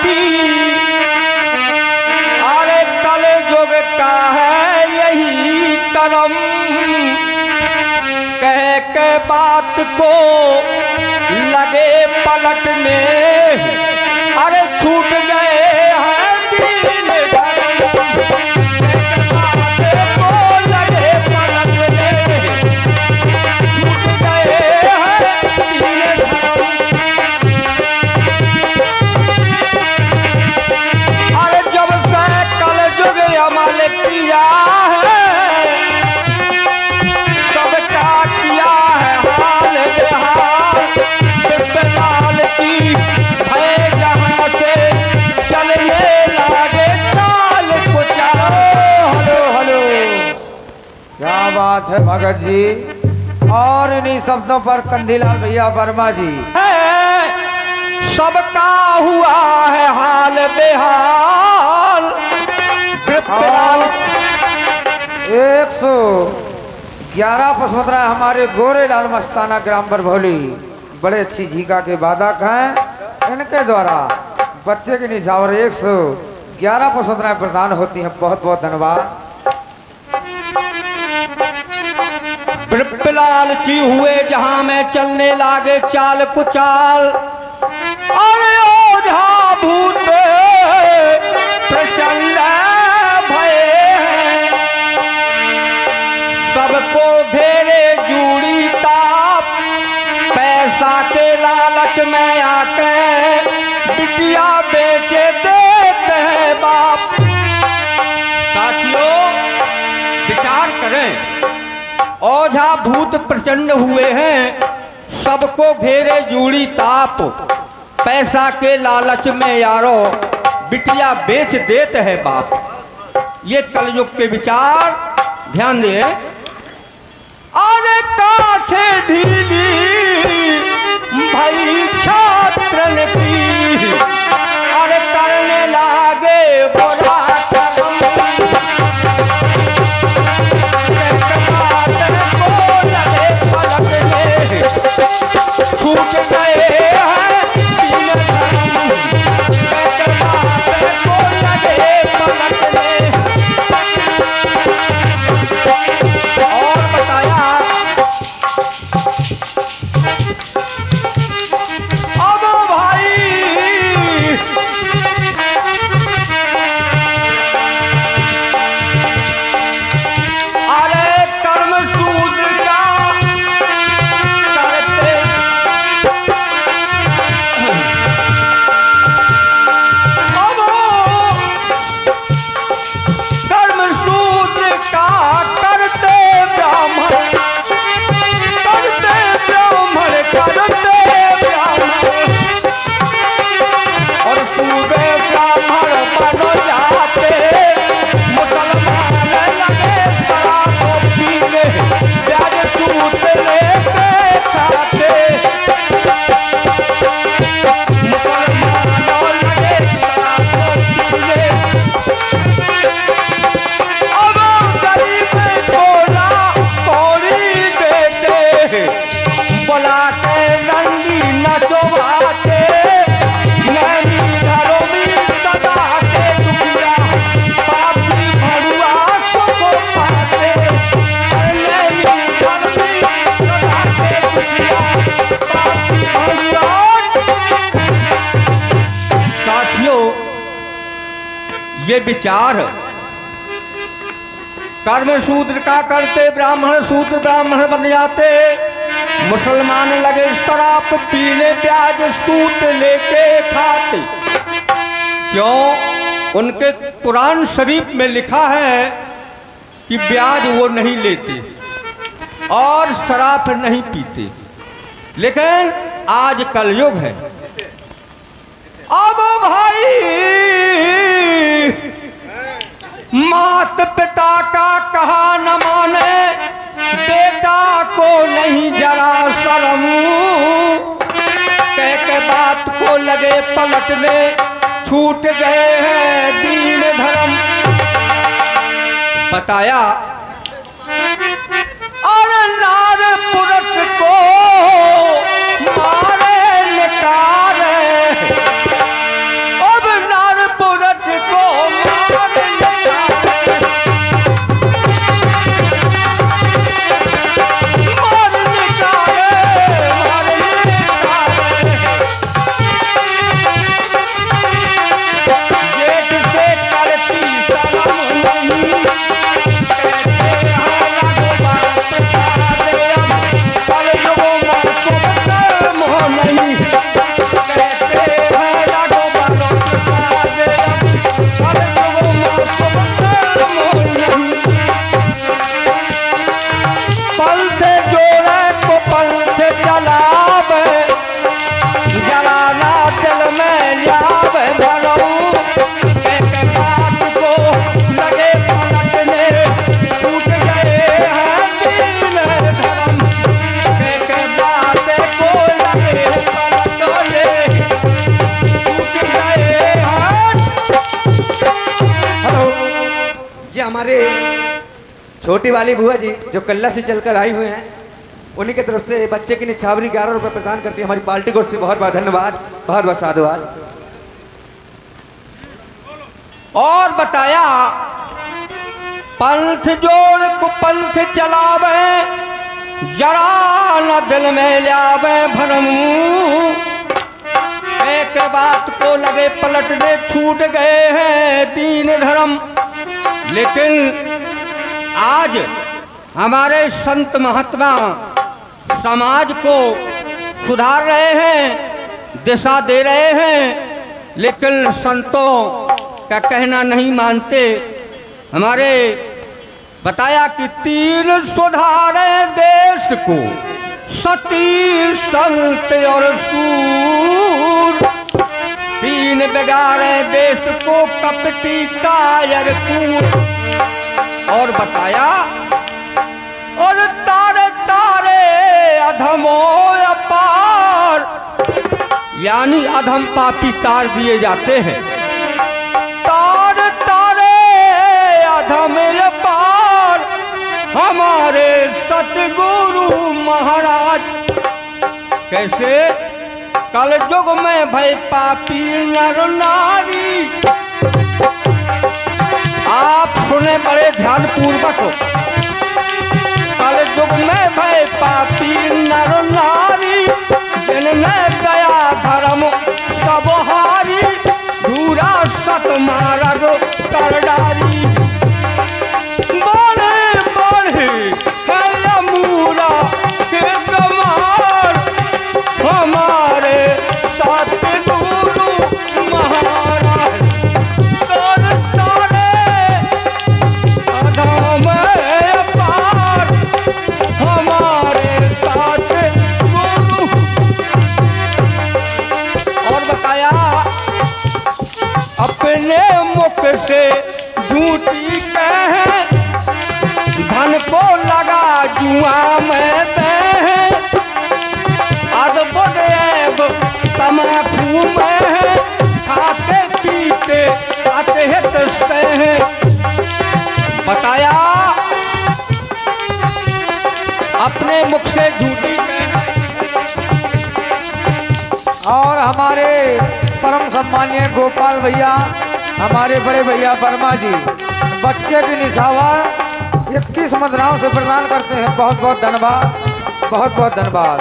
की। अरे कल युग का है यही करम, कह के बात को लगे पलटने। अरे छूट गए हैं दीन धर्म, बात को लगे पलटने। छूट गए हैं दीन धर्म। अरे जब से कल युग अमल किया है, सबका किया है हाल बेहाल। बिरबलाल की भय जहाँ से चलने लागे चाल कुचाल। हेलो हेलो, क्या बात है भगत जी। और इन्हीं शब्दों पर कंधीलाल भैया वर्मा जी है सबका हुआ है हाल बेहाल। बिरबलाल 111 पसमंदरा हमारे गोरे लाल मस्ताना ग्राम बरभौली बड़े अच्छी झीका के वादक हैं। इनके द्वारा बच्चे की निछावर 111 पसमंदराएं प्रदान होती हैं। बहुत बहुत धन्यवाद। बिरबलाल जी हुए जहां में चलने लागे चाल कुचाल। अरे ओझा भूत प्रचंड भय हैं, सबको घेरे जूड़ी ताप। पैसा के लालच में आके बिटिया बेचे देते हैं बाप। साथियों विचार करें, ओझा भूत प्रचंड हुए हैं, सबको घेरे जूड़ी ताप। पैसा के लालच में यारो बिटिया बेच देते हैं बाप। ये कलयुग के विचार ध्यान दें। अरे काछे ढीली भई छात्रन की, अरे करने लागे बुरा कर्म। छूट गए हैं दीन धर्म, बात को लगे पलटने। और बताया अब भाई, अरे कर्म सूद का करते। अब कर्म सूद का करते ब्राह्मण, करते ब्राह्मण, करते ब्राह्मण। और सूदे ब्राह्मण बनो जाते, मुसलमान लगे शराब पीने, ब्याज सूद लेके खाते। मुसलमान लगे शराब पीने, अब गरीब थोड़ा कौड़ी देते। बुला के नंदी नचवाते, नैनी घरों में सदा के दुखिया, पापी भरुआ सबको पाते। नैनी घर में सदा के दुखिया, पापी भरुआ। साथियों ये विचार कर्म शूद्र का करते ब्राह्मण, शूद्र ब्राह्मण बन जाते। मुसलमान लगे शराब पीने, ब्याज सूद लेके खाते। क्यों? उनके कुरान शरीफ में लिखा है कि ब्याज वो नहीं लेते और शराब नहीं पीते। लेकिन आज कलयुग है। अब भाई मात पिता का कहा न माने, बेटा को नहीं जरा शर्म। कह के बात को लगे पलटने, छूट गए हैं दीन धर्म। बताया और नार पुरुष को मारे निकारे, अब हमारे छोटी वाली बुआ जी जो कल्ला से चलकर आई हुए हैं, उन्हीं की तरफ से बच्चे की निछावरी 11 रुपए प्रदान करती है हमारी पार्टी को। से बहुत बहुत धन्यवाद, बहुत बहुत साधुवाद। और बताया पंथ जोड़ कुपंथ चलावे, जरा न दिल में लावे भरम। एक बात को लगे पलटने, छूट गए हैं दीन धर्म। लेकिन आज हमारे संत महात्मा समाज को सुधार रहे हैं, दिशा दे रहे हैं, लेकिन संतों का कहना नहीं मानते। हमारे बताया कि 3 सुधारे देश को, सती संत और सूर। 3 बिगाड़े देश को, कपटी कायर कूर। और बताया और तारे तारे अधमो अपार, यानी अधम पापी तार दिए जाते हैं। तारे तारे अधम अपार हमारे सतगुरु महाराज। कैसे? कल युग में भय पापी नर नारी। आप सुने बड़े ध्यान पूर्वक। कल युग में भय पापी नर नारी, जिनने दया धर्म सब हारी, धूरा सत मार्ग कर डारी। बड़े बड़े है मूरा के कमार, हमारे सतगुरु महाराज। तारे तारे अधम अपार हमारे सतगुरु। और बताया अपने मुख से झूठी कहे, धन को लगा जुआ में दे। अद्भुत ऐब तमाकू में, खाते पीते आते हैं। बताया अपने मुख से झूठी कहे। और हमारे परम सम्मानीय गोपाल भैया, हमारे बड़े भैया वर्मा जी बच्चे की निछावर 21 मुद्राओं से प्रदान करते हैं। बहुत बहुत धन्यवाद, बहुत बहुत धन्यवाद।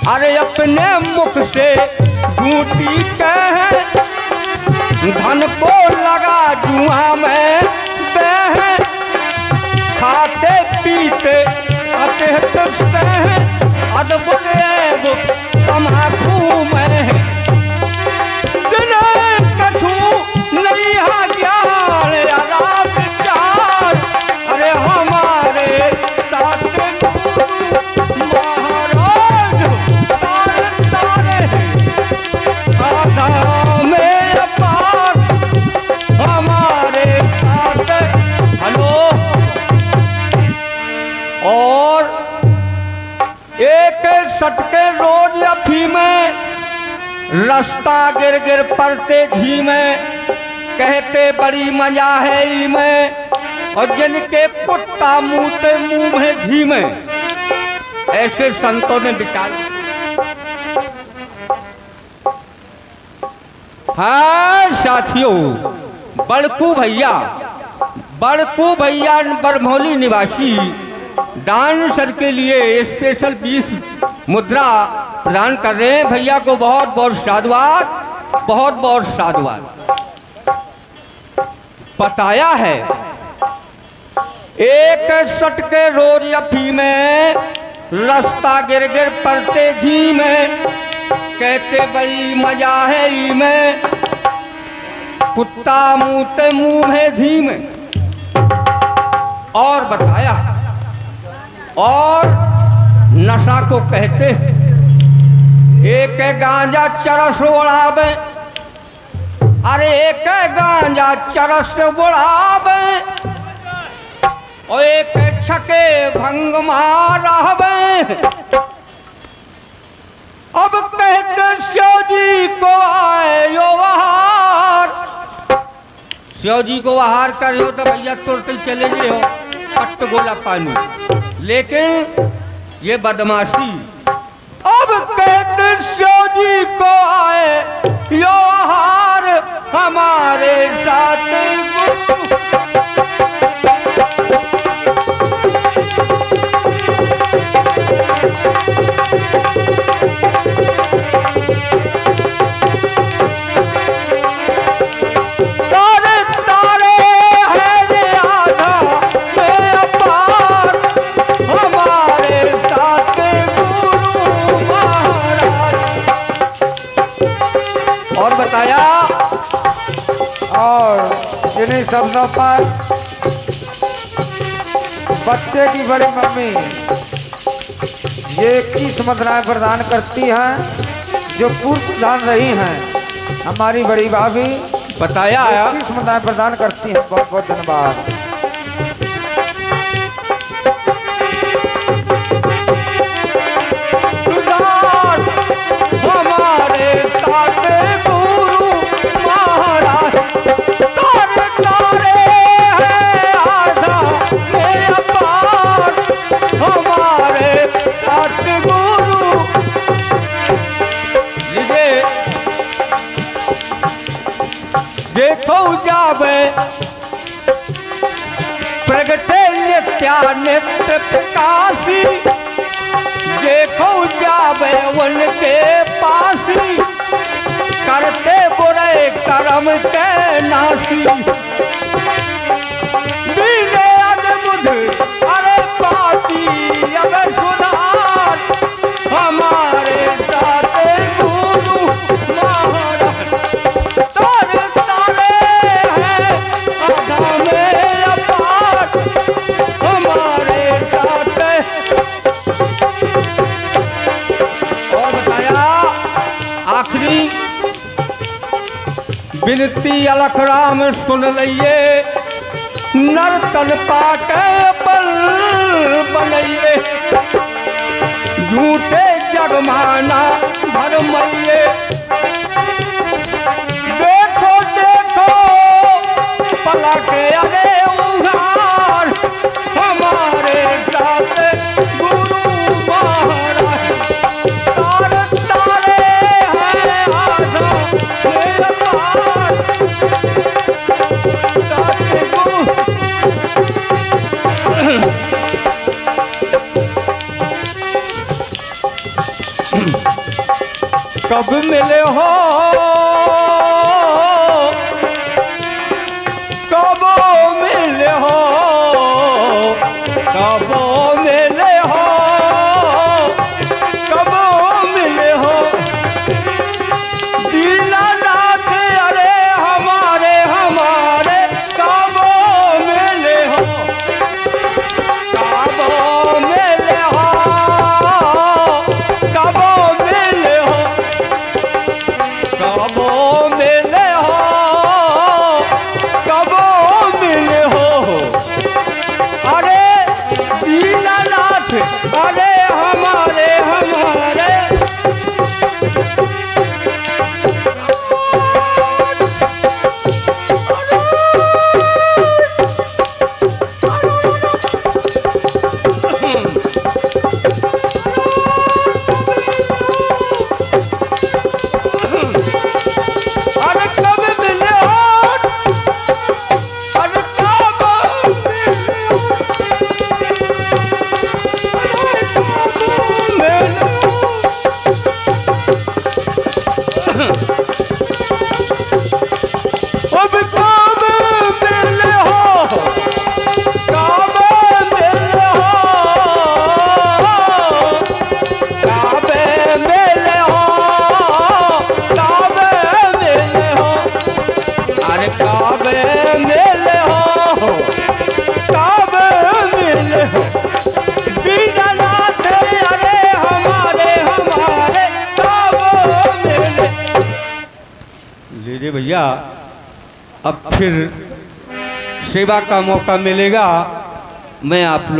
अरे अपने मुख से झूठी कहे, धन को लगा जुआ में दे। खाते पीते अतिहते हैं, अद्भुत ऐब तमाकू में। जिन्हें कछु नहीं है ज्ञान रात चार, अरे हमारे सतगुरु महाराज। तारे तारे अधम अपार हमारे साथ। हेलो। और एक सटके रोज अफीम में, रास्ता गिर गिर पड़ते घी में। कहते बड़ी मजा है ई में, और जिनके कुत्ता मुँहते मुंह में घी में। ऐसे संतों ने विचार। हाँ साथियों, बड़कू भैया बरमौली निवासी डांसर के लिए स्पेशल 20 मुद्रा प्रदान कर रहे हैं। भैया को बहुत बहुत साधुवाद, बहुत बहुत साधुवाद। बताया है एक सटके रोज अफी में, रास्ता गिर गिर पड़ते घी में। कहते बड़ी मजा है ई में, कुत्ता मुँहते मुंह में घी में। और बताया और नशा को कहते हैं एक गांजा चरस उड़ावे। अरे एक गांजा चरस उड़ावे, और एक छके भंग मारवे। अब कहते शिव जी को आए यो बहार, शिव जी को आहार कर रहे हो तो भैया तुरंत ही चले गए हो पट्ट गोला पानी, लेकिन ये बदमाशी। अब कहते शिव जी को आए यो आहार हमारे साथ गुरु। और बताया, और इन्हीं शब्दों पर बच्चे की बड़ी मम्मी ये 21 मुद्राएं प्रदान करती हैं जो पूर्व प्रधान रही हैं। हमारी बड़ी भाभी बताया 21 मुद्राएं प्रदान करती हैं। बहुत बहुत धन्यवाद। हमारे साथ गुरु महाराज तारे तारे हैं आधा मेरा पार, हमारे साथ गुरु। लीजिए देखो जावे प्रगटे नित्यानित्य प्रकाशी, देखो जावे उनके पास करते बुरे कर्म के नासी। दीने अद्भुत अरे पापी अब सुधार, हमारे साथ गुरु महाराज तारे तारे हैं आधा मेरा पार, हमारे साथ। आखिरी विनती अलख राम सुन लइए, नर्तन पाके बल बनइए, झूठे जगमाना भरमइए। देखो देखो पलटे अरे उघार, हमारे साथ गुरु महाराज तारे तारे हैं आधा मेरा पार, साथ गुरु। कब मिले हो कब मिले हो कब मिले हो कब मिले हो, दीनानाथ अरे हमारे हमारे कब मिले हो, कब मिले हो कब मिले हो, कब मिले हो कब मिले हो। अरे दीनानाथ अरे हमारे हमारे अरे कब मिले हो, अरे कब मिले हो, अरे कब मिले हो, अब कब मिले हो, कब मिले हो, कब मिले हो, कब मिले हो, अरे कब मिले हो, कब मिले हो, दीनानाथ अरे हमारे हमारे कब मिले। लीजिए भैया अब फिर सेवा का मौका मिलेगा, मैं आप लोग